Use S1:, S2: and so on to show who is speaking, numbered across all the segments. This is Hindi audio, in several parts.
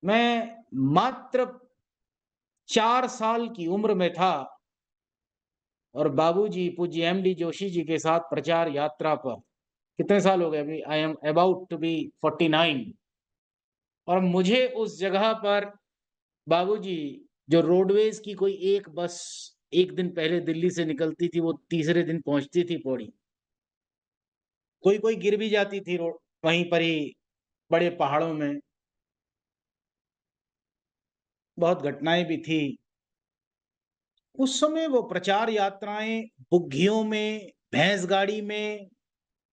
S1: मैं मात्र 4 साल की उम्र में था और बाबूजी पूज्य एमडी जोशी जी के साथ प्रचार यात्रा पर कितने साल हो गए अभी I am about to be 49 और मुझे उस जगह पर बाबूजी जो रोडवेज की कोई एक बस एक दिन पहले दिल्ली से निकलती थी वो तीसरे दिन पहुंचती थी पौड़ी। कोई-कोई गिर भी जाती थी रोड वहीं पर ही बड़े पहाड़ों में, बहुत घटनाएँ भी थी। उस समय वो प्रचार यात्राएँ बुग्गियों में, भैंस गाड़ी में,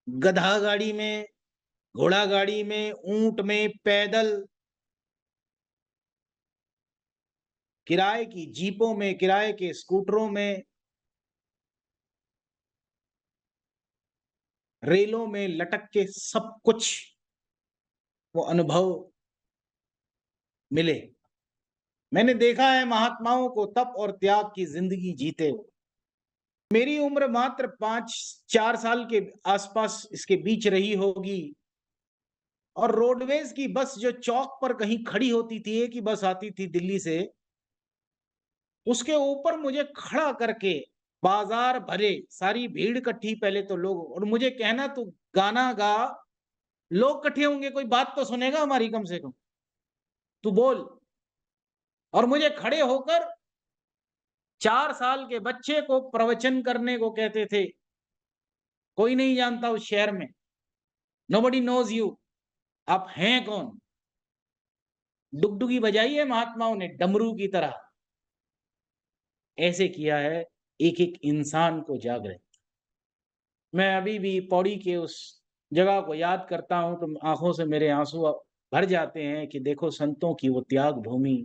S1: गधा गाड़ी में, घोड़ा गाड़ी में, ऊँट में, पैदल, किराए की जीपों में, किराए के स्कूटरों में, रेलों में लटक के सब कुछ वो अनुभव मिले। मैंने देखा है महात्माओं को तप और त्याग की ज़िंदगी जीते हुए। मेरी उम्र मात्र 5-4 साल के आसपास इसके बीच रही होगी और रोडवेज की बस जो चौक पर कहीं खड़ी होती थी, एक ही बस आती थी दिल्ली से, उसके ऊपर मुझे खड़ा करके बाजार भरे, सारी भीड़ इकट्ठी पहले तो लोग और मुझे कहना तू गाना गा, लोग इकट्ठे होंगे कोई बात तो सुनेगा हमारी कम से कम, तू बोल। और मुझे खड़े होकर 4 साल के बच्चे को प्रवचन करने को कहते थे। कोई नहीं जानता उस शहर में, नोबडी नोज़ यू, आप हैं कौन? डुगडुगी बजाई है महात्माओं ने डमरू की तरह। ऐसे किया है एक-एक इंसान को जागृत। मैं अभी भी पौड़ी के उस जगह को याद करता हूँ तो आँखों से मेरे आँसू भर जाते हैं कि देखो संतों की वो त्याग भूमि।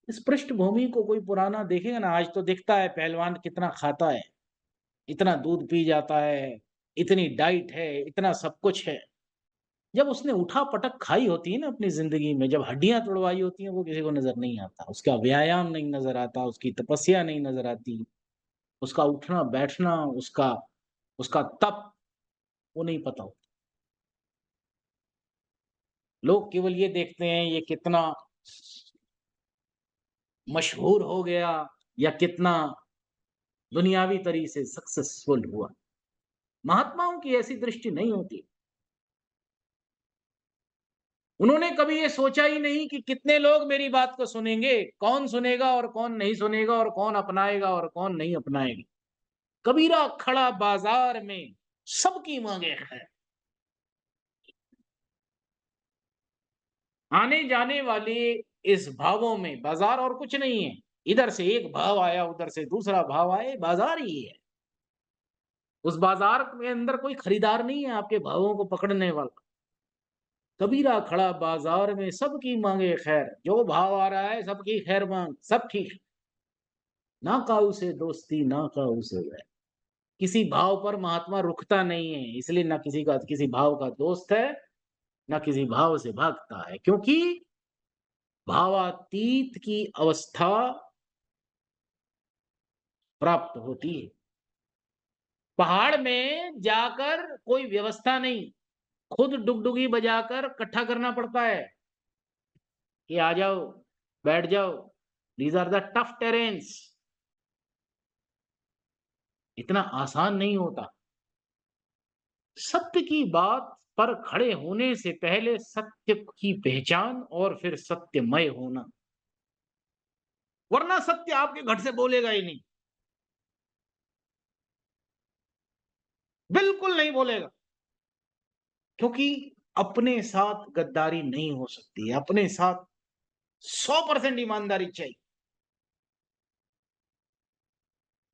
S1: इस पृष्ठभूमि को कोई पुराना देखेगा ना, आज तो दिखता है पहलवान कितना खाता है, इतना दूध पी जाता है, इतनी डाइट है, इतना सब कुछ है। जब उसने उठा-पटक खाई होती है ना अपनी ज़िंदगी में, जब हड्डियाँ तुड़वाई होती हैं, वो किसी को नज़र नहीं आता। उसका व्यायाम नहीं नज़र आता, उसकी तपस्या नहीं नज़र आती, उसका उठना-बैठना, उसका उसका तप, वो नहीं पता होता। लोग केवल ये देखते हैं ये कितना मशहूर हो गया या कितना दुनियावी तरी से सक्सेसफुल हुआ। महात्माओं की ऐसी दृष्टि नहीं होती। उन्होंने कभी ये सोचा ही नहीं कि कितने लोग मेरी बात को सुनेंगे, कौन सुनेगा और कौन नहीं सुनेगा और कौन अपनाएगा और कौन नहीं अपनाएगा। कबीरा खड़ा बाजार में, सबकी मांगे खैर। आने जाने वाले इस भावों में बाजार और कुछ नहीं है। इधर से एक भाव आया, उधर से दूसरा भाव आया, ये बाजार ही है। उस बाजार के अंदर कोई खरीदार नहीं है आपके भावों को पकड़ने वाला। कबीरा खड़ा बाजार में सबकी मांगे खैर, जो भाव आ रहा है सबकी खैर मांग, सब ठीक है। ना काऊ से दोस्ती, ना काऊ से वैर। किसी भाव पर महात्मा रुकता नहीं है, इसलिए ना किसी भाव का दोस्त है, ना किसी भाव से भागता है, क्योंकि भावातीत की अवस्था प्राप्त होती है। पहाड़ में जाकर कोई व्यवस्था नहीं, खुद डुगडुगी बजाकर इकट्ठा करना पड़ता है कि आ जाओ, बैठ जाओ। These are the tough terrains. इतना आसान नहीं होता। सत्य की बात पर खड़े होने से पहले सत्य की पहचान और फिर सत्यमय होना, वरना सत्य आपके घट से बोलेगा ही नहीं, बिल्कुल नहीं बोलेगा। क्योंकि अपने साथ गद्दारी नहीं हो सकती है, अपने साथ 100% ईमानदारी चाहिए।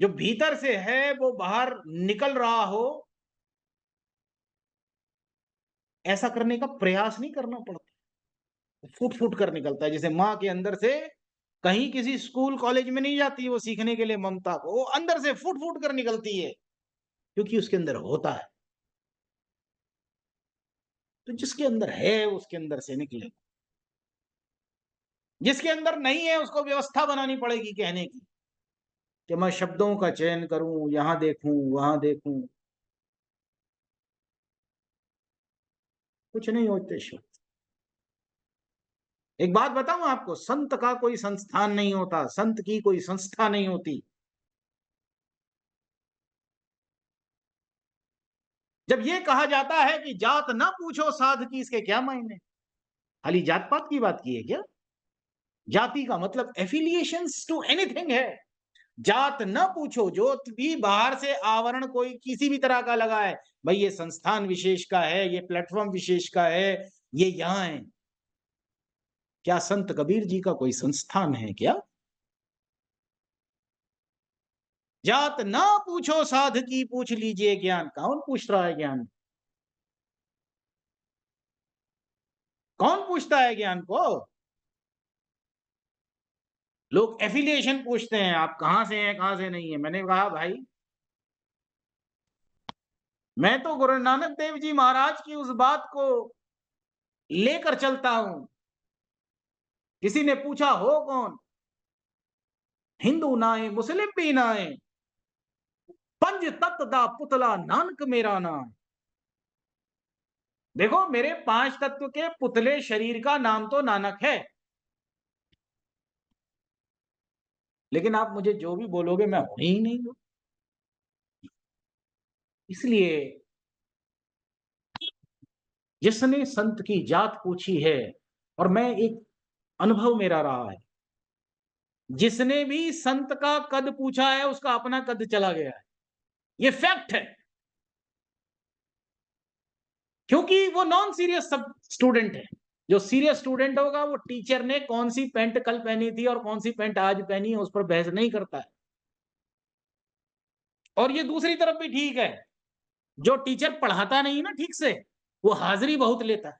S1: जो भीतर से है वो बाहर निकल रहा हो, ऐसा करने का प्रयास नहीं करना पड़ता। फूट-फूट कर निकलता है, जैसे माँ के अंदर से कहीं किसी स्कूल कॉलेज में नहीं जाती है वो सीखने के लिए ममता को, वो अंदर से फूट-फूट कर निकलती है, क्योंकि उसके अंदर होता है। तो जिसके अंदर है उसके अंदर से निकले। जिसके अंदर नहीं है उसको व्यवस्था बनानी पड़ेगी कहने की, कि मैं शब्दों का चयन करूँ, यहाँ देखूँ, वहाँ देखूँ, कुछ नहीं होते शब्द। एक बात बताऊं आपको, संत का कोई संस्थान नहीं होता, संत की कोई संस्था नहीं होती। जब ये कहा जाता है कि जात ना पूछो साध की, इसके क्या मायने? खाली जात पात की बात की है क्या? जाति का मतलब एफिलिएशंस टू एनीथिंग है। जात न पूछो, जो भी बाहर से आवरण कोई किसी भी तरह का लगा है, भाई ये संस्थान विशेष का है, ये प्लेटफॉर्म विशेष का है, ये यहां है। क्या संत कबीर जी का कोई संस्थान है क्या? जात ना पूछो साध की, पूछ लीजिए ज्ञान। कौन पूछ रहा है ज्ञान? कौन पूछता है ज्ञान को? लोग एफिलिएशन पूछते हैं, आप कहां से हैं कहां से नहीं है। मैंने कहा भाई, मैं तो गुरु नानक देव जी महाराज की उस बात को लेकर चलता हूं। किसी ने पूछा हो कौन? हिंदू ना है, मुस्लिम भी ना है, पंज तत्व दा पुतला नानक मेरा नाम। देखो, मेरे पांच तत्व के पुतले शरीर का नाम तो नानक है, लेकिन आप मुझे जो भी बोलोगे मैं हूं ही नहीं हूं। इसलिए जिसने संत की जात पूछी है, और मैं एक अनुभव मेरा रहा है, जिसने भी संत का कद पूछा है उसका अपना कद चला गया है। ये फैक्ट है, क्योंकि वो नॉन सीरियस सब स्टूडेंट है। जो सीरियस स्टूडेंट होगा वो टीचर ने कौन सी पैंट कल पहनी थी और कौन सी पैंट आज पहनी है उस पर बहस नहीं करता है। और ये दूसरी तरफ भी ठीक है, जो टीचर पढ़ाता नहीं ना ठीक से, वो हाजिरी बहुत लेता है।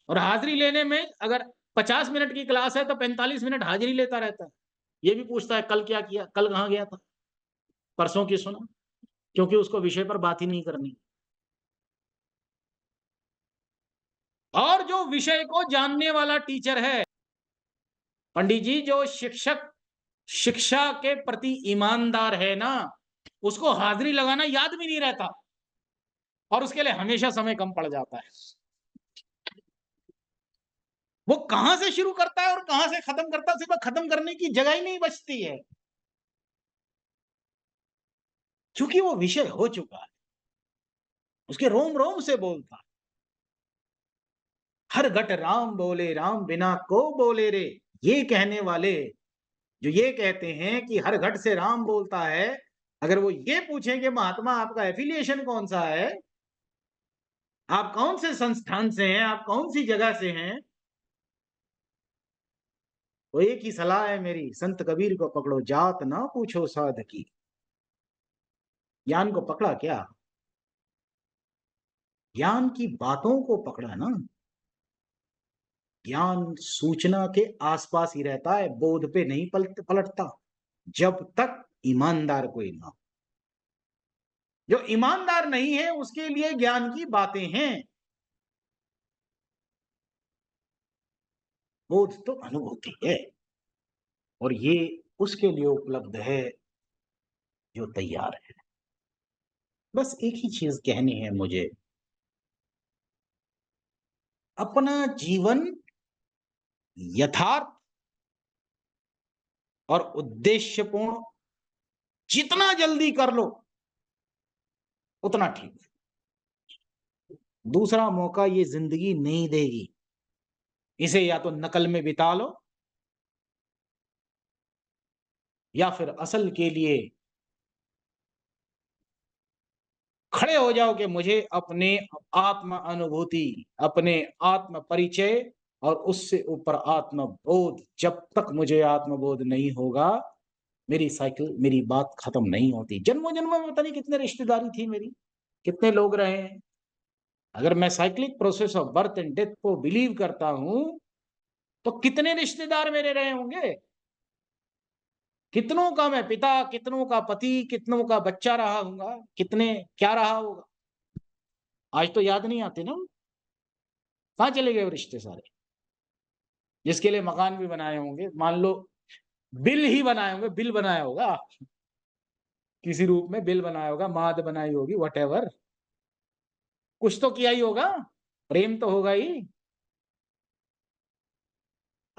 S1: और हाजिरी लेने में अगर 50 मिनट की क्लास है तो 45 मिनट हाजिरी लेता रहता है। ये भी पूछता है कल क्या किया, कल कहां गया था, परसों की सुना, क्योंकि उसको विषय पर बात ही नहीं करनी। और जो विषय को जानने वाला टीचर है, पंडित जी, जो शिक्षक शिक्षा के प्रति ईमानदार है ना, उसको हाजिरी लगाना याद भी नहीं रहता, और उसके लिए हमेशा समय कम पड़ जाता है। वो कहां से शुरू करता है और कहां से खत्म करता है, सिर्फ खत्म करने की जगह ही नहीं बचती है, क्योंकि वो विषय हो चुका है, उसके रोम रोम से बोलता। हर घट राम बोले, राम बिना को बोले रे। ये कहने वाले जो ये कहते हैं कि हर घट से राम बोलता है, अगर वो ये पूछें कि महात्मा आपका एफिलिएशन कौन सा है, आप कौन से संस्थान से हैं, आप कौन सी जगह से हैं, तो एक ही सलाह है मेरी, संत कबीर को पकड़ो, जात ना पूछो साध की। ज्ञान को पकड़ा क्या? ज्ञान की बातों को पकड़ा ना। ज्ञान सूचना के आसपास ही रहता है, बोध पे नहीं पलटता, जब तक ईमानदार कोई ना हो। जो ईमानदार नहीं है उसके लिए ज्ञान की बातें हैं। बोध तो अनुभूति है, और ये उसके लिए उपलब्ध है जो तैयार है। बस एक ही चीज कहनी है मुझे, अपना जीवन यथार्थ और उद्देश्यपूर्ण जितना जल्दी कर लो उतना ठीक। दूसरा मौका ये जिंदगी नहीं देगी, इसे या तो नकल में बिता लो, या फिर असल के लिए खड़े हो जाओ कि मुझे अपने आत्म अनुभूति, अपने आत्म परिचय और उससे ऊपर आत्मबोध, जब तक मुझे आत्मबोध नहीं होगा मेरी साइकिल, मेरी बात खत्म नहीं होती। जन्मों जन्मों में पता नहीं कितने रिश्तेदारी थी मेरी, कितने लोग रहे हैं। अगर मैं cyclic process of birth and death को बिलीव करता हूं, तो कितने रिश्तेदार मेरे रहे होंगे, कितनों का मैं पिता, कितनों का पति, कितनों का बच्चा रहा होगा, कितने क्या रहा होगा। आज तो याद नहीं आते ना, कहाँ चले गए वो रिश्ते सारे। जिसके लिए मकान भी बनाए होंगे, मान लो बिल ही बनाए होंगे, बिल बनाया होगा किसी रूप में, बिल बनाया होगा, माद बनाई होगी, वट, कुछ तो किया ही होगा, प्रेम तो होगा ही।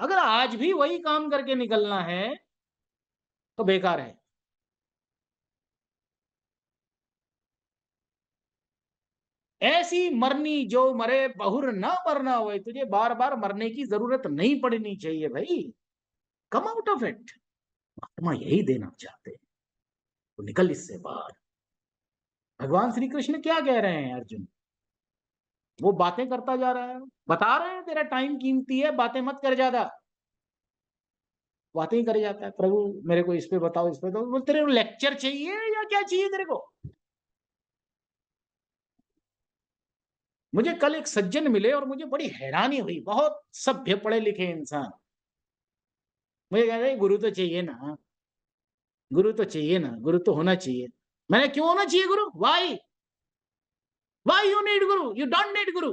S1: अगर आज भी वही काम करके निकलना है तो बेकार है। ऐसी मरनी जो मरे बहुर ना मरना होए, तुझे बार बार मरने की जरूरत नहीं पड़नी चाहिए भाई। Come out of it. Mahatma यही देना चाहते हैं, तो निकल इससे बाहर। भगवान श्री कृष्ण क्या कह रहे हैं अर्जुन? वो बातें करता जा रहा है, बता रहे हैं तेरा टाइम कीमती है, बातें मत कर ज्यादा। बातें ही करे जाता है, प्रभु मेरे को इस पे बताओ, इस पे बताओ। बोल तेरे को लेक्चर चाहिए या क्या चाहिए तेरे को? मुझे कल एक सज्जन मिले और मुझे बड़ी हैरानी हुई, बहुत सभ्य पढ़े लिखे इंसान। मुझे कह रहे गुरु तो चाहिए ना, गुरु तो चाहिए ना, गुरु तो होना चाहिए। मैंने क्यों होना चाहिए गुरु? Y why you need Guru? You don't need गुरु।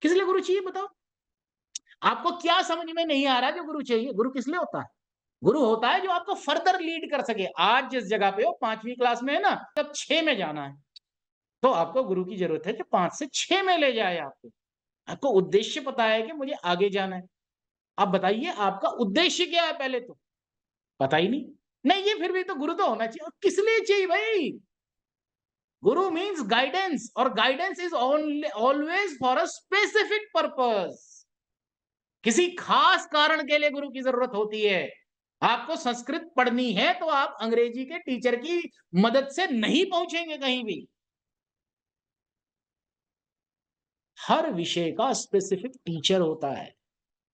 S1: किस लिए गुरु चाहिए बताओ? आपको क्या समझ में नहीं आ रहा जो गुरु चाहिए? गुरु किस लिए होता है? गुरु होता है जो आपको फर्दर लीड कर सके। आज जिस जगह पे हो, 5वीं क्लास में है ना, तब 6 में जाना है, तो आपको गुरु की जरूरत है जो 5 से 6 में ले जाए आपको। आपको उद्देश्य पता है कि मुझे आगे जाना है। आप बताइए आपका उद्देश्य क्या है? पहले तो पता ही नहीं। नहीं, ये फिर भी तो गुरु तो होना चाहिए। और किस लिए चाहिए भाई? गुरु मीन्स गाइडेंस, और guidance is always for a specific purpose. किसी खास कारण के लिए गुरु की जरूरत होती है। आपको संस्कृत पढ़नी है तो आप अंग्रेजी के टीचर की मदद से नहीं पहुंचेंगे कहीं भी। हर विषय का स्पेसिफिक टीचर होता है,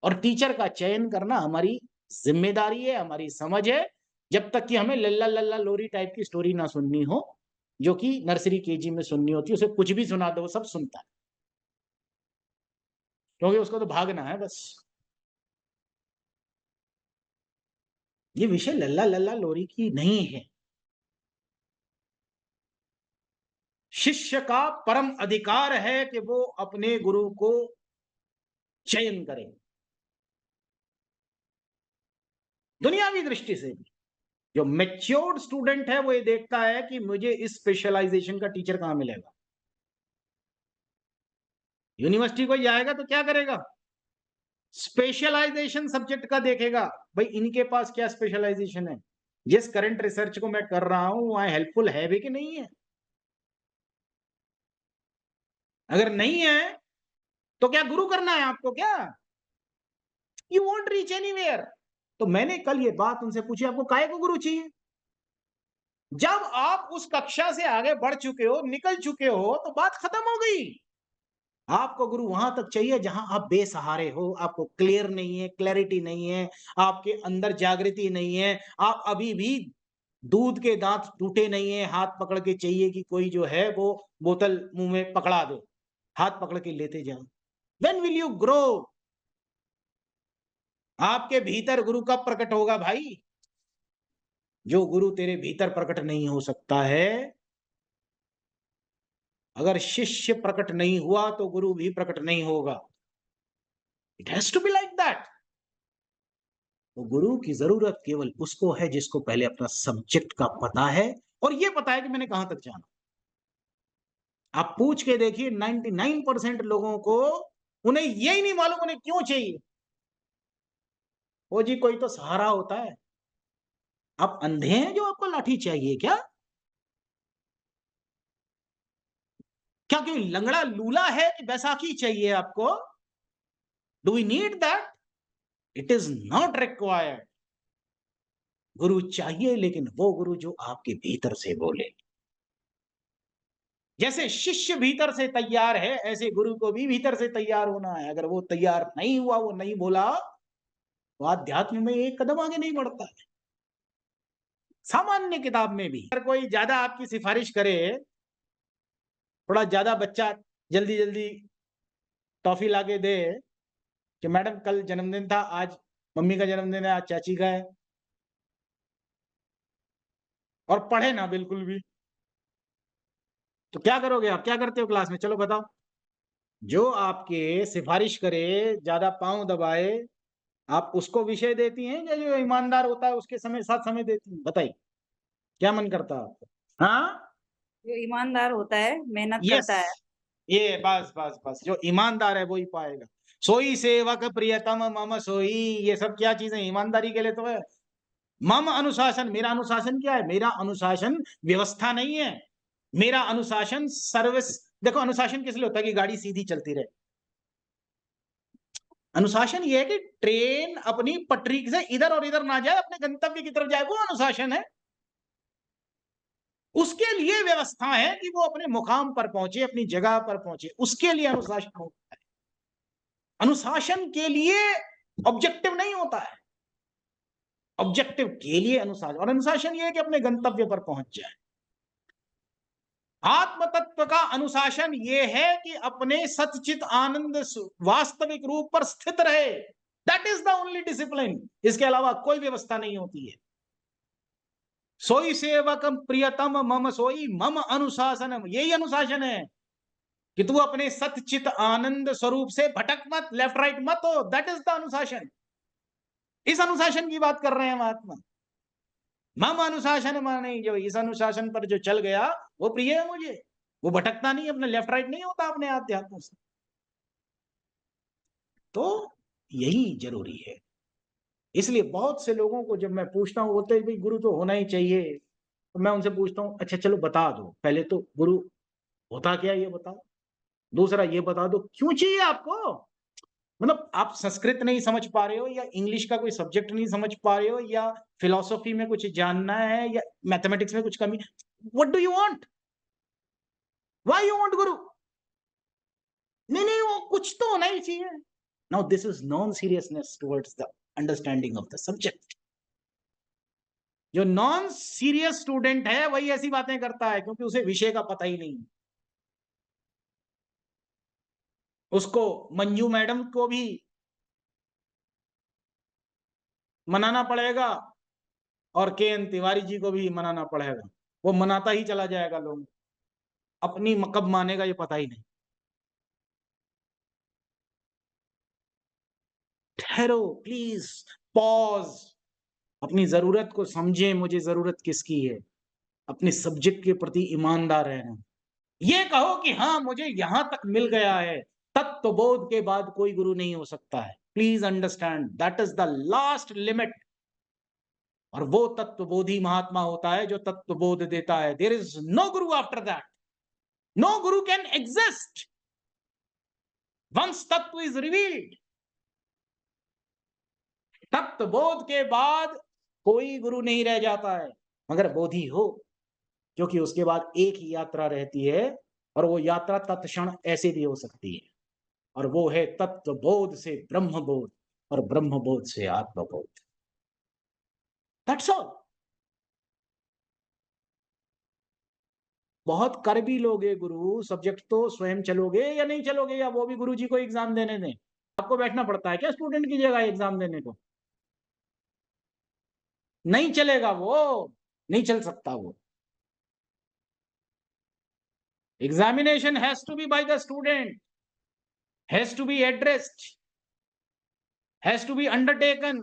S1: और टीचर का चयन करना हमारी जिम्मेदारी है, हमारी समझ है। जब तक कि हमें लल्ला लल्ला लोरी टाइप की स्टोरी ना सुननी हो, जो कि नर्सरी केजी में सुननी होती है। उसे कुछ भी सुना दो, सब सुनता है, क्योंकि उसको तो भागना है बस। ये विषय लल्ला लल्ला लोरी की नहीं है। शिष्य का परम अधिकार है कि वो अपने गुरु को चयन करे। दुनियावी दृष्टि से भी जो मैच्योर्ड स्टूडेंट है वो ये देखता है कि मुझे इस स्पेशलाइजेशन का टीचर कहां मिलेगा। यूनिवर्सिटी को जाएगा तो क्या करेगा? स्पेशलाइजेशन सब्जेक्ट का देखेगा। भाई इनके पास क्या स्पेशलाइजेशन है, जिस करंट रिसर्च को मैं कर रहा हूं वहां हेल्पफुल है भी कि नहीं है। अगर नहीं है तो क्या गुरु करना है आपको क्या? You want reach anywhere. तो मैंने कल ये बात उनसे पूछी, आपको काहे को गुरु चाहिए? जब आप उस कक्षा से आगे बढ़ चुके हो, निकल चुके हो, तो बात खत्म हो गई। आपको गुरु वहां तक चाहिए जहां आप बेसहारे हो, आपको क्लियर नहीं है, क्लैरिटी नहीं है, आपके अंदर जागृति नहीं है, आप अभी भी दूध के दांत टूटे नहीं है, हाथ पकड़ के चाहिए कि कोई जो है वो बोतल मुंह में पकड़ा दे, हाथ पकड़ के लेते जाओ। When will you grow? आपके भीतर गुरु कब प्रकट होगा भाई? जो गुरु तेरे भीतर प्रकट नहीं हो सकता है, अगर शिष्य प्रकट नहीं हुआ तो गुरु भी प्रकट नहीं होगा। It has to be like that. तो गुरु की जरूरत केवल उसको है जिसको पहले अपना सब्जेक्ट का पता है, और ये पता है कि मैंने कहां तक जाना। आप पूछ के देखिए 99% लोगों को, उन्हें यही नहीं मालूम उन्हें क्यों चाहिए। वो जी कोई तो सहारा होता है। आप अंधे हैं जो आपको लाठी चाहिए क्या? क्या कोई लंगड़ा लूला है कि बैसाखी चाहिए आपको? Do we need that? It is not required. गुरु चाहिए, लेकिन वो गुरु जो आपके भीतर से बोले। जैसे शिष्य भीतर से तैयार है, ऐसे गुरु को भी भीतर से तैयार होना है। अगर वो तैयार नहीं हुआ, वो नहीं बोला, तो आध्यात्म में एक कदम आगे नहीं बढ़ता है। सामान्य किताब में भी अगर कोई ज्यादा आपकी सिफारिश करे, थोड़ा ज्यादा बच्चा जल्दी जल्दी टॉफी लाके दे कि मैडम कल जन्मदिन था, आज मम्मी का जन्मदिन है, आज चाची का है, और पढ़े ना बिल्कुल भी, तो क्या करोगे आप? क्या करते हो क्लास में? चलो बताओ। जो आपके सिफारिश करे, ज्यादा पांव दबाए, आप उसको विषय देती हैं या जो ईमानदार होता है उसके समय साथ समय देती हैं? बताइए, क्या मन करता है आपको? हाँ,
S2: जो ईमानदार होता है, मेहनत
S1: यस,
S2: करता है।
S1: ये बस बस बस, जो ईमानदार है वो ही पाएगा। सोई सेवक प्रियतम मम सोई, ये सब क्या चीजें ईमानदारी के लिए तो है। मम अनुशासन, मेरा अनुशासन क्या है? मेरा अनुशासन व्यवस्था नहीं है, मेरा अनुशासन सर्विस। देखो अनुशासन किस लिए होता है? कि गाड़ी सीधी चलती रहे। अनुशासन ये है कि ट्रेन अपनी पटरी से इधर और इधर ना जाए, अपने गंतव्य की तरफ जाए, वो अनुशासन है। उसके लिए व्यवस्था है कि वो अपने मुकाम पर पहुंचे, अपनी जगह पर पहुंचे, उसके लिए अनुशासन होता है। अनुशासन के लिए ऑब्जेक्टिव नहीं होता है, ऑब्जेक्टिव के लिए अनुशासन। और अनुशासन ये है कि अपने गंतव्य पर पहुंच जाए। आत्म तत्व का अनुशासन ये है कि अपने सच्चित आनंद वास्तविक रूप पर स्थित रहे। That is the only discipline. इसके अलावा कोई व्यवस्था नहीं होती है। सोई सेवकम प्रियतम मम सोई मम अनुशासन, यही अनुशासन है कि तू अपने सच्चित आनंद स्वरूप से भटक मत, लेफ्ट राइट मत हो। दैट इज द अनुशासन। इस अनुशासन की बात कर रहे हैं महात्मा। मम अनुशासन माने जो इस अनुशासन पर जो चल गया वो प्रिय है मुझे। वो भटकता नहीं, अपने लेफ्ट राइट नहीं होता अपने आध्यात्म से। तो यही जरूरी है। इसलिए बहुत से लोगों को जब मैं पूछता हूँ, बोलते हैं भाई गुरु तो होना ही चाहिए, तो मैं उनसे पूछता हूँ अच्छा चलो बता दो, पहले तो गुरु होता क्या ये बताओ, दूसरा ये बता दो क्यों चाहिए आपको। मतलब आप संस्कृत नहीं समझ पा रहे हो, या इंग्लिश का कोई सब्जेक्ट नहीं समझ पा रहे हो, या फिलोसॉफी में कुछ जानना है, या मैथमेटिक्स में कुछ कमी। What do you want? Why you want गुरु? नहीं नहीं, वो कुछ तो होना ही चाहिए। Now this is non seriousness towards the understanding of the subject. जो नॉन सीरियस स्टूडेंट है वही ऐसी बातें करता है, क्योंकि उसे विषय का पता ही नहीं। उसको मंजू मैडम को भी मनाना पड़ेगा और के एन तिवारी जी को भी मनाना पड़ेगा। वो मनाता ही चला जाएगा लोग, अपनी कब मानेगा ये पता ही नहीं। ठहरो प्लीज, पॉज, अपनी जरूरत को समझे, मुझे जरूरत किसकी है, अपने सब्जेक्ट के प्रति ईमानदार रहना। ये कहो कि हाँ मुझे यहां तक मिल गया है, तत्वबोध के बाद कोई गुरु नहीं हो सकता है। Please understand that is the last limit. और वो तत्वबोधी महात्मा होता है जो तत्वबोध देता है। There is no Guru after that. No Guru can exist once तत्व इज रिवील्ड। तत्वबोध के बाद कोई गुरु नहीं रह जाता है, मगर बोधि हो, क्योंकि उसके बाद एक ही यात्रा रहती है, और वो यात्रा तत्क्षण ऐसे भी हो सकती है, और वो है तत्वबोध से ब्रह्मबोध, और ब्रह्मबोध से आत्मबोध। That's all. बहुत कर भी लोगे गुरु, सब्जेक्ट तो स्वयं चलोगे या नहीं चलोगे, या वो भी गुरु जी को एग्जाम देने दें। आपको बैठना पड़ता है क्या स्टूडेंट की जगह एग्जाम देने को? नहीं चलेगा वो, नहीं चल सकता वो। Examination has to be by the student, has to be addressed, has to be undertaken.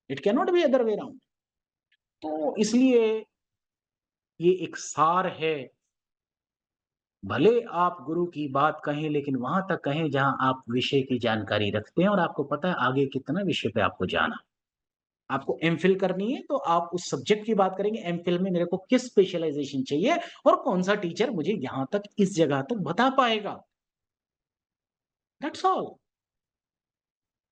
S1: It can not be other way around. तो इसलिए ये एक सार है। भले आप गुरु की बात कहें, लेकिन वहां तक कहें जहां आप विषय की जानकारी रखते हैं और आपको पता है आगे कितना विषय पे आपको जाना। आपको एमफिल करनी है तो आप उस सब्जेक्ट की बात करेंगे, एमफिल में मेरे को किस स्पेशलाइजेशन चाहिए और कौन सा टीचर मुझे यहां तक इस जगह तक बता पाएगा। That's all.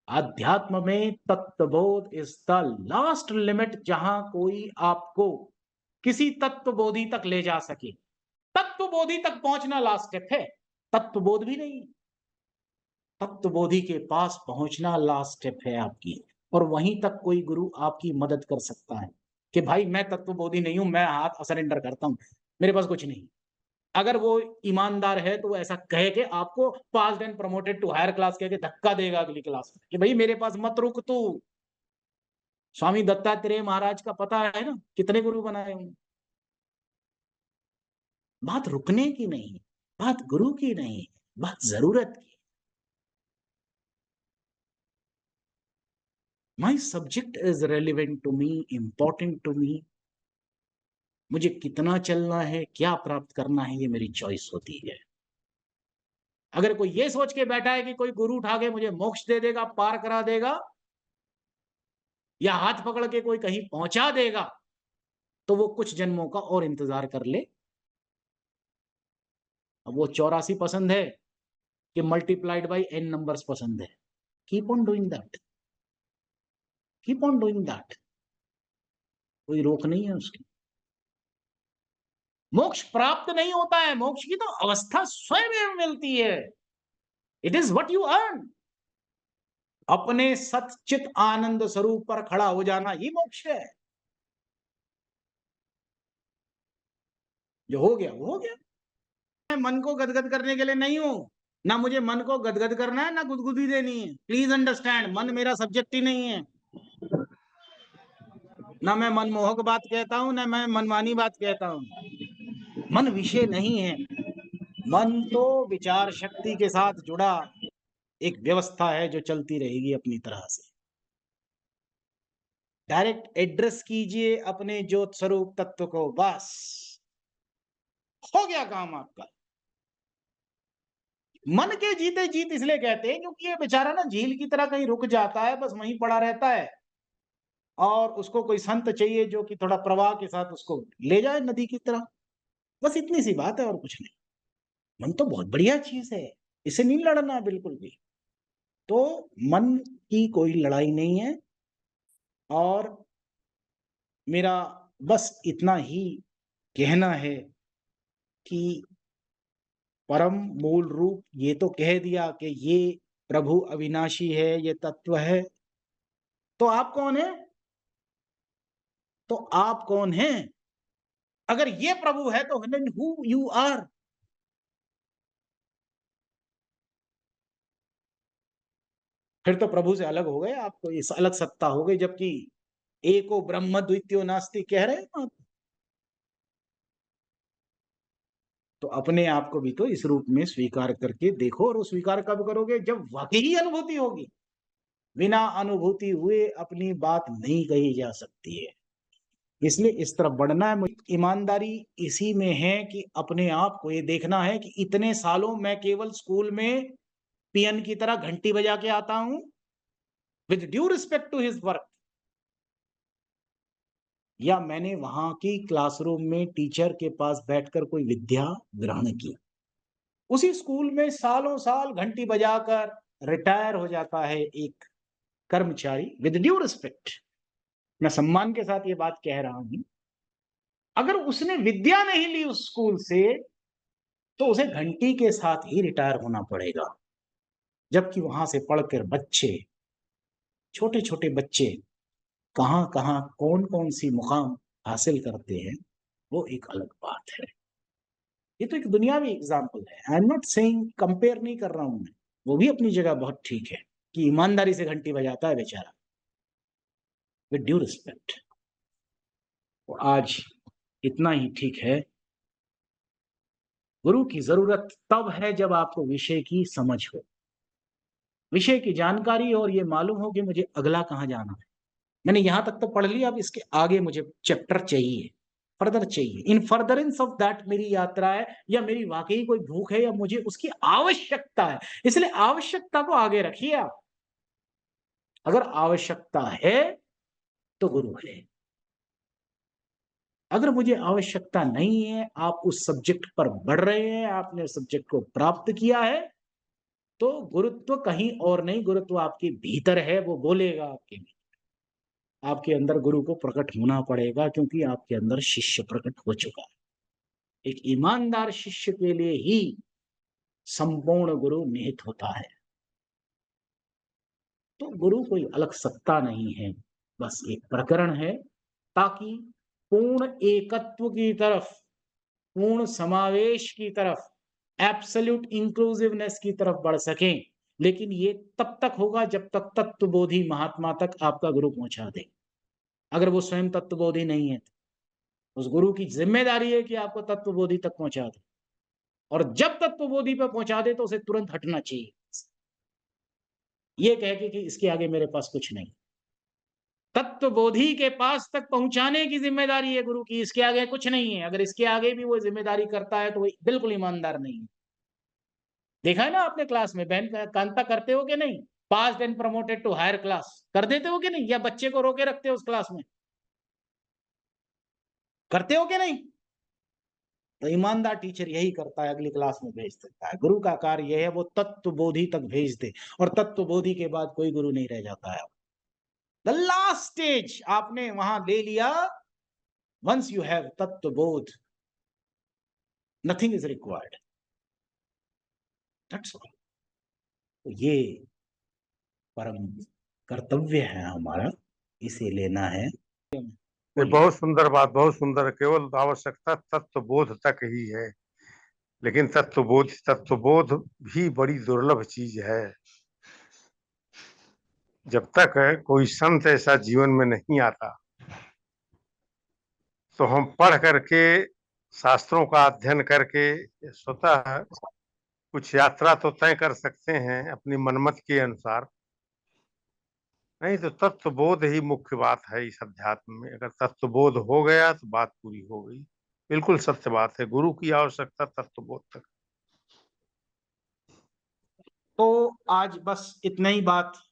S1: अध्यात्म में तत्वबोध इज द लास्ट लिमिट, जहां कोई आपको किसी तत्वबोधि तक ले जा सके। तत्वबोधि तक पहुंचना लास्ट स्टेप है, तत्वबोध भी नहीं। तत्वबोधि के पास पहुंचना लास्ट स्टेप है आपकी, और वहीं तक कोई गुरु आपकी मदद कर सकता है कि भाई मैं तत्वबोधि नहीं हूं, मैं हाथ सरेंडर करता हूं, मेरे पास कुछ नहीं। अगर वो ईमानदार है तो वो ऐसा कहे कि आपको passed and promoted to higher class कह के धक्का देगा अगली क्लास में कि भाई मेरे पास मत रुक तू। स्वामी दत्तात्रेय महाराज का पता है ना कितने गुरु बनाए होंगे। बात रुकने की नहीं, बात गुरु की नहीं, बात जरूरत की। My subject is relevant to me, important to me. मुझे कितना चलना है, क्या प्राप्त करना है, ये मेरी चॉइस होती है। अगर कोई ये सोच के बैठा है कि कोई गुरु उठा के मुझे मोक्ष दे देगा, पार करा देगा या हाथ पकड़ के कोई कहीं पहुंचा देगा, तो वो कुछ जन्मों का और इंतजार कर ले। अब वो 84 पसंद है कि मल्टीप्लाइड बाय n नंबर्स पसंद है। Keep on doing that, keep on doing that, कोई रोक नहीं है उसकी। मोक्ष प्राप्त नहीं होता है, मोक्ष की तो अवस्था स्वयं मिलती है। It is what you earn. अपने सच्चित आनंद स्वरूप पर खड़ा हो जाना ही मोक्ष है। जो हो गया वो हो गया। मैं मन को गदगद करने के लिए नहीं हूं, ना मुझे मन को गदगद करना है, ना गुदगुदी देनी है। प्लीज अंडरस्टैंड, मन मेरा सब्जेक्ट ही नहीं है। ना मैं मनमोहक बात कहता हूं, ना मैं मनमानी बात कहता हूं। मन विषय नहीं है। मन तो विचार शक्ति के साथ जुड़ा एक व्यवस्था है जो चलती रहेगी अपनी तरह से। डायरेक्ट एड्रेस कीजिए अपने ज्योत स्वरूप तत्व को, बस हो गया काम आपका। मन के जीते जीत इसलिए कहते हैं क्योंकि ये बेचारा ना झील की तरह कहीं रुक जाता है, बस वहीं पड़ा रहता है, और उसको कोई संत चाहिए जो कि थोड़ा प्रवाह के साथ उसको ले जाए नदी की तरह। बस इतनी सी बात है और कुछ नहीं। मन तो बहुत बढ़िया चीज है, इसे नहीं लड़ना बिल्कुल भी। तो मन की कोई लड़ाई नहीं है, और मेरा बस इतना ही कहना है कि परम मूल रूप ये तो कह दिया कि ये प्रभु अविनाशी है, ये तत्व है। तो आप कौन है? तो आप कौन हैं? अगर ये प्रभु है तो हु यू आर। फिर तो प्रभु से अलग हो गए, आपको इस अलग सत्ता हो गई, जबकि एको ब्रह्म द्वितीयो नास्ति कह रहे हैं आप। तो अपने आप को भी तो इस रूप में स्वीकार करके देखो, और वो स्वीकार कब करोगे? जब वाकई अनुभूति होगी। बिना अनुभूति हुए अपनी बात नहीं कही जा सकती है। इसलिए इस तरफ बढ़ना है। ईमानदारी इसी में है कि अपने आप को ये देखना है कि इतने सालों मैं केवल स्कूल में पियन की तरह घंटी बजा के आता हूं, with due respect to his work, या मैंने वहां की क्लासरूम में टीचर के पास बैठकर कोई विद्या ग्रहण की। उसी स्कूल में सालों साल घंटी बजाकर रिटायर हो जाता है एक कर्मचारी, विद ड्यू रिस्पेक्ट, मैं सम्मान के साथ ये बात कह रहा हूं। अगर उसने विद्या नहीं ली उस स्कूल से, तो उसे घंटी के साथ ही रिटायर होना पड़ेगा। जबकि वहां से पढ़कर बच्चे, छोटे छोटे बच्चे कहां कहां कौन कौन सी मुकाम हासिल करते हैं, वो एक अलग बात है। ये तो एक दुनियावी एग्जाम्पल है। I am not saying, compare नहीं कर रहा हूं मैं, वो भी अपनी जगह बहुत ठीक है कि ईमानदारी से घंटी बजाता है बेचारा, विद ड्यू रिस्पेक्ट। तो आज इतना ही ठीक है। गुरु की जरूरत तब है जब आपको विषय की समझ हो, विषय की जानकारी हो, और ये मालूम हो कि मुझे अगला कहाँ जाना है। मैंने यहां तक तो पढ़ लिया, अब इसके आगे मुझे चैप्टर चाहिए, फर्दर चाहिए। इन फर्दरेंस ऑफ दैट मेरी यात्रा है, या मेरी वाकई कोई भूख है, या मुझे उसकी आवश्यकता है। इसलिए आवश्यकता को आगे रखिए आप। अगर आवश्यकता है तो गुरु है। अगर मुझे आवश्यकता नहीं है, आप उस सब्जेक्ट पर बढ़ रहे हैं, आपने उस सब्जेक्ट को प्राप्त किया है, तो गुरुत्व कहीं और नहीं, गुरुत्व आपके भीतर है, वो बोलेगा आपके भीतर। आपके अंदर गुरु को प्रकट होना पड़ेगा, क्योंकि आपके अंदर शिष्य प्रकट हो चुका है। एक ईमानदार शिष्य के लिए ही संपूर्ण गुरु निहित होता है। तो गुरु कोई अलग सत्ता नहीं है, बस एक प्रकरण है, ताकि पूर्ण एकत्व की तरफ, पूर्ण समावेश की तरफ, एब्सोल्यूट इंक्लूसिवनेस की तरफ बढ़ सकें। लेकिन ये तब तक होगा जब तक तत्वबोधी महात्मा तक आपका गुरु पहुंचा दे। अगर वो स्वयं तत्वबोधी नहीं है, तो उस गुरु की जिम्मेदारी है कि आपको तत्वबोधी तक पहुंचा दे, और जब तत्वबोधी पे पहुंचा दे तो उसे तुरंत हटना चाहिए, ये कह के कि इसके आगे मेरे पास कुछ नहीं। तत्व बोधि के पास तक पहुंचाने की जिम्मेदारी है गुरु की, इसके आगे कुछ नहीं है। अगर इसके आगे भी वो जिम्मेदारी करता है तो वो बिल्कुल ईमानदार नहीं है। देखा है ना आपने क्लास में, बहन कांता करते हो कि नहीं? Pass and promoted to higher class कर देते हो कि नहीं, या बच्चे को रोके रखते हो उस क्लास में? करते हो कि नहीं? तो ईमानदार टीचर यही करता है, अगली क्लास में भेज देता है। गुरु का कार्य यह है, वो तत्व बोधि तक भेज दे, और तत्व बोधि के बाद कोई गुरु नहीं रह जाता है। द लास्ट स्टेज आपने वहां ले लिया, वंस यू हैव तत्व बोध, nothing is required, that's all. तो ये परम कर्तव्य है हमारा, इसे लेना है।
S2: ये बहुत सुंदर बात, बहुत सुंदर। केवल आवश्यकता तत्व बोध तक ही है, लेकिन तत्वबोध भी बड़ी दुर्लभ चीज है। जब तक कोई संत ऐसा जीवन में नहीं आता, तो हम पढ़ करके, शास्त्रों का अध्ययन करके स्वतः कुछ यात्रा तो तय कर सकते हैं अपनी मनमत के अनुसार। नहीं तो तत्वबोध ही मुख्य बात है इस अध्यात्म में। अगर तत्वबोध हो गया तो बात पूरी हो गई। बिल्कुल सत्य बात है, गुरु की आवश्यकता तत्वबोध तक।
S1: तो आज बस इतना ही बात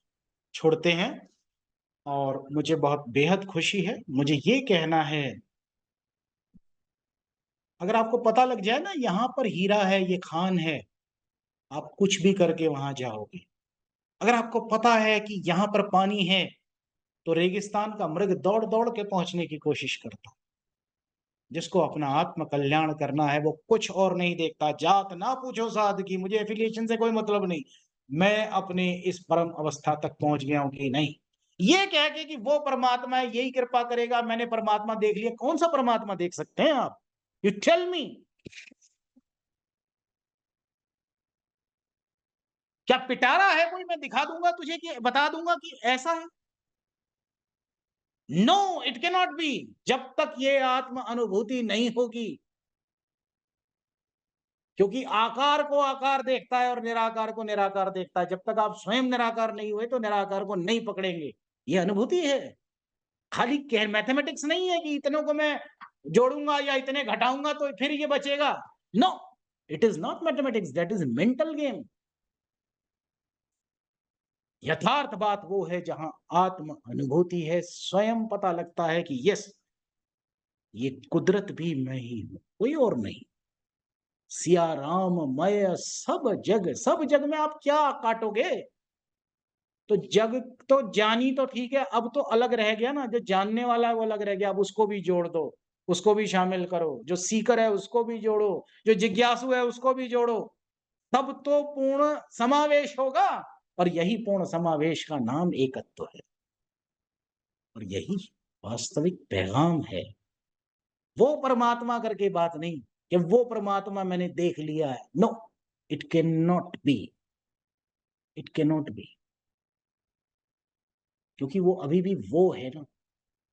S1: छोड़ते हैं, और मुझे बहुत बेहद खुशी है। मुझे ये कहना है, अगर आपको पता लग जाए ना यहाँ पर हीरा है, ये खान है, आप कुछ भी करके वहां जाओगे। अगर आपको पता है कि यहाँ पर पानी है, तो रेगिस्तान का मृग दौड़ दौड़ के पहुंचने की कोशिश करता। जिसको अपना आत्म कल्याण करना है, वो कुछ और नहीं देखता। जात ना पूछो साध की, मुझे एफिलिएशन से कोई मतलब नहीं, मैं अपने इस परम अवस्था तक पहुंच गया हूं कि नहीं। ये कह के कि वो परमात्मा है, यही कृपा करेगा, मैंने परमात्मा देख लिया। कौन सा परमात्मा देख सकते हैं आप? You tell me. क्या पिटारा है कोई? मैं दिखा दूंगा तुझे, कि बता दूंगा कि ऐसा है। No, it can not be. जब तक ये आत्म अनुभूति नहीं होगी, क्योंकि आकार को आकार देखता है और निराकार को निराकार देखता है। जब तक आप स्वयं निराकार नहीं हुए, तो निराकार को नहीं पकड़ेंगे। ये अनुभूति है, खाली मैथमेटिक्स नहीं है कि इतनों को मैं जोड़ूंगा या इतने घटाऊंगा तो फिर ये बचेगा। No, it is not mathematics, that is mental game. यथार्थ बात वो है जहां आत्म अनुभूति है, स्वयं पता लगता है कि यस, ये कुदरत भी मैं ही हूं, कोई और नहीं। सिया राम मय सब जग में आप क्या काटोगे? तो जग तो जानी तो ठीक है, अब तो अलग रह गया ना, जो जानने वाला है वो अलग रह गया। अब उसको भी जोड़ दो, उसको भी शामिल करो, जो सीकर है उसको भी जोड़ो, जो जिज्ञासु है उसको भी जोड़ो, तब तो पूर्ण समावेश होगा। और यही पूर्ण समावेश का नाम एकत्व है, और यही वास्तविक पैगाम है। वो परमात्मा करके बात नहीं कि वो परमात्मा मैंने देख लिया है। No, it can not be, it can not be, क्योंकि वो अभी भी वो है ना।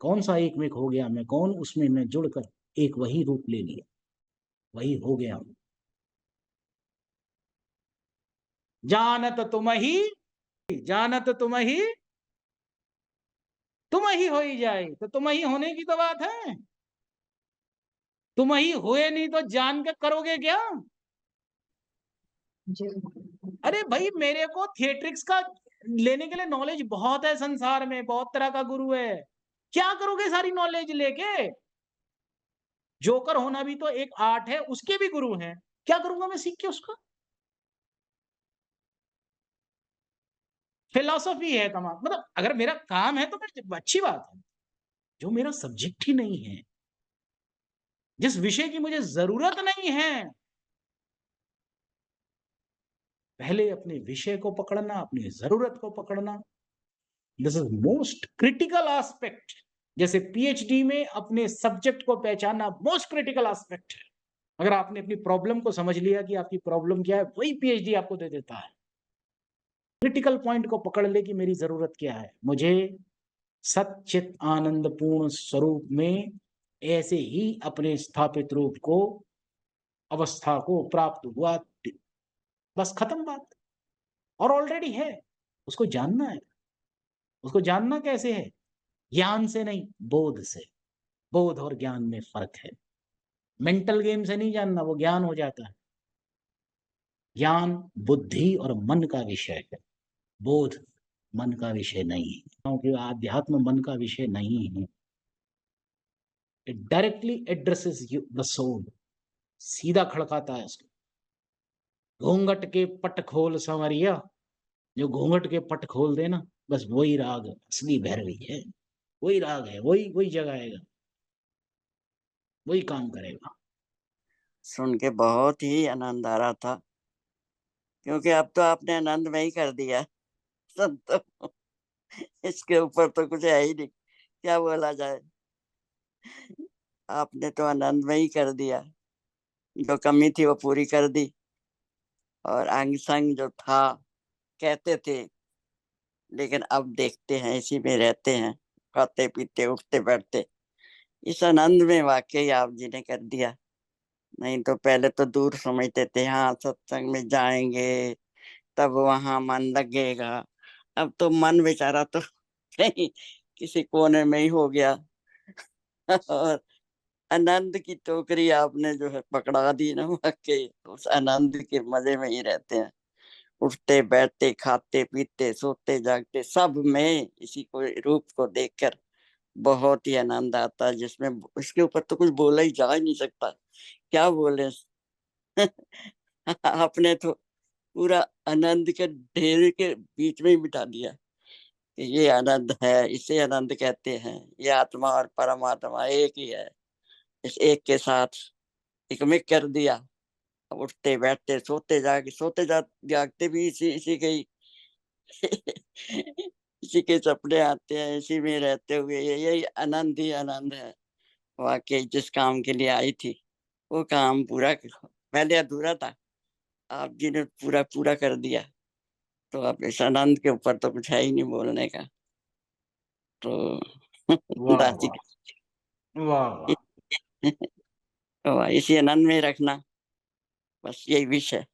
S1: कौन सा एक में खो गया मैं, कौन उसमें मैं जुड़कर एक वही रूप ले लिया, वही हो गया। जानत तुम ही, जानत तुम ही, तुम ही हो ही जाए, तो तुम ही होने की तो बात है। तुम ही हुए नहीं तो जान के करोगे क्या? अरे भाई, मेरे को थिएट्रिक्स का लेने के लिए नॉलेज बहुत है, संसार में बहुत तरह का गुरु है। क्या करोगे सारी नॉलेज लेके? जोकर होना भी तो एक आर्ट है, उसके भी गुरु हैं। क्या करूंगा मैं सीख के उसका? फिलॉसफी है तमाम, मतलब अगर मेरा काम है तो फिर अच्छी बात है। जो मेरा सब्जेक्ट ही नहीं है, जिस विषय की मुझे जरूरत नहीं है, पहले अपने विषय को पकड़ना, अपनी जरूरत को पकड़ना, this is most critical aspect. जैसे पीएचडी में अपने सब्जेक्ट को पहचानना मोस्ट क्रिटिकल एस्पेक्ट है। अगर आपने अपनी प्रॉब्लम को समझ लिया कि आपकी प्रॉब्लम क्या है, वही पीएचडी आपको दे देता है। क्रिटिकल पॉइंट को पकड़ ले कि मेरी जरूरत क्या है। मुझे सच्चित आनंद पूर्ण स्वरूप में ऐसे ही अपने स्थापित रूप को, अवस्था को प्राप्त हुआ, बस खत्म बात। और ऑलरेडी है, उसको जानना है। उसको जानना कैसे है? ज्ञान से नहीं, बोध से। बोध और ज्ञान में फर्क है। मेंटल गेम से नहीं जानना, वो ज्ञान हो जाता है। ज्ञान बुद्धि और मन का विषय है, बोध मन का विषय नहीं है, क्योंकि आध्यात्म मन का विषय नहीं है। It directly addresses you the soul, सीधा खड़काता है उसको। घूंघट के पट खोल संवरिया, जो घूंघट के पट खोल देना, बस वही राग असली भैरवी है, वही राग है, वही वही जगाएगा, वही काम करेगा।
S3: सुन के बहुत ही आनंद आ रहा था, क्योंकि अब तो आपने आनंद में ही कर दिया। संतो इसके ऊपर तो कुछ है ही नहीं, क्या बोला जाए। आपने तो आनंद में ही कर दिया, जो कमी थी वो पूरी कर दी। और अंग संग जो था, कहते थे, लेकिन अब देखते हैं, इसी में रहते हैं, खाते पीते उठते बैठते। इस आनंद में वाकई आप जी ने कर दिया। नहीं तो पहले तो दूर समझते थे, हाँ सत्संग में जाएंगे तब वहां मन लगेगा। अब तो मन बेचारा तो कहीं किसी कोने में ही हो गया। और आनंद की टोकरी आपने जो है पकड़ा दी ना, वाकई उस आनंद के मजे में ही रहते हैं। उठते बैठते खाते पीते सोते जागते सब में इसी को रूप को देखकर बहुत ही आनंद आता है, जिसमें इसके ऊपर तो कुछ बोला ही जा ही नहीं सकता। क्या बोले। आपने तो पूरा आनंद के ढेर के बीच में ही बिठा दिया कि ये आनंद है, इसे आनंद कहते हैं। ये आत्मा और परमात्मा एक ही है, इस एक के साथ एक में कर दिया। अब उठते बैठते सोते जागते भी इसी इसी के ही इसी के सपने आते हैं, इसी में रहते हुए यही आनंद ही आनंद है। वाकई जिस काम के लिए आई थी वो काम पूरा, पहले अधूरा था, आप जी ने पूरा पूरा कर दिया। तो अब इस आनंद के ऊपर तो कुछ है ही नहीं बोलने का। तो
S1: वाह
S3: दादी
S1: वाह वाह वाह।
S3: तो इसी आनंद में रखना, बस यही विश है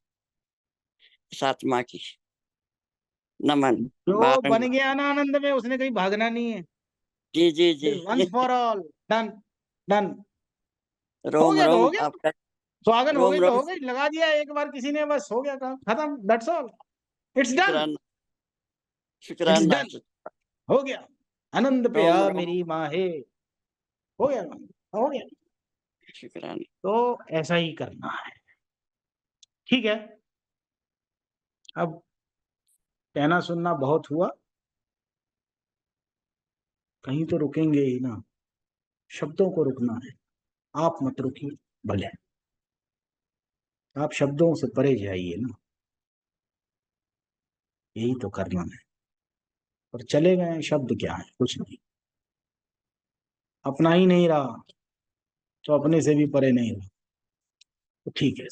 S3: इस आत्मा की। नमन।
S1: जो बन गया ना आनंद में, उसने कहीं भागना नहीं है।
S3: जी जी जी।
S1: Once for all, done done. हो
S3: रोम
S1: गया तो हो
S3: रोम
S1: गया,
S3: आपका।
S1: सुहागन हो
S3: रोम
S1: गई तो
S3: रोम।
S1: हो गई, लगा दिया एक बार किसी ने, बस हो गया काम खत्म, दैट्स ऑल, इट्स डन,
S3: शुक्राना।
S1: इट्स
S3: शुक्राना।
S1: डन, हो गया। आनंद पे
S3: रोम
S1: आ
S3: रोम।
S1: मेरी माहे, हो गया काम, हो गया।
S3: शुक्राना।
S1: तो ऐसा ही करना है, ठीक है। अब कहना सुनना बहुत हुआ, कहीं तो रुकेंगे ही ना, शब्दों को रुकना है। आप मत रुकिए, भले आप शब्दों से परे जाइए ना, यही तो करना है। और चले गए शब्द क्या है, कुछ नहीं। अपना ही नहीं रहा तो अपने से भी परे नहीं रहा, तो ठीक है।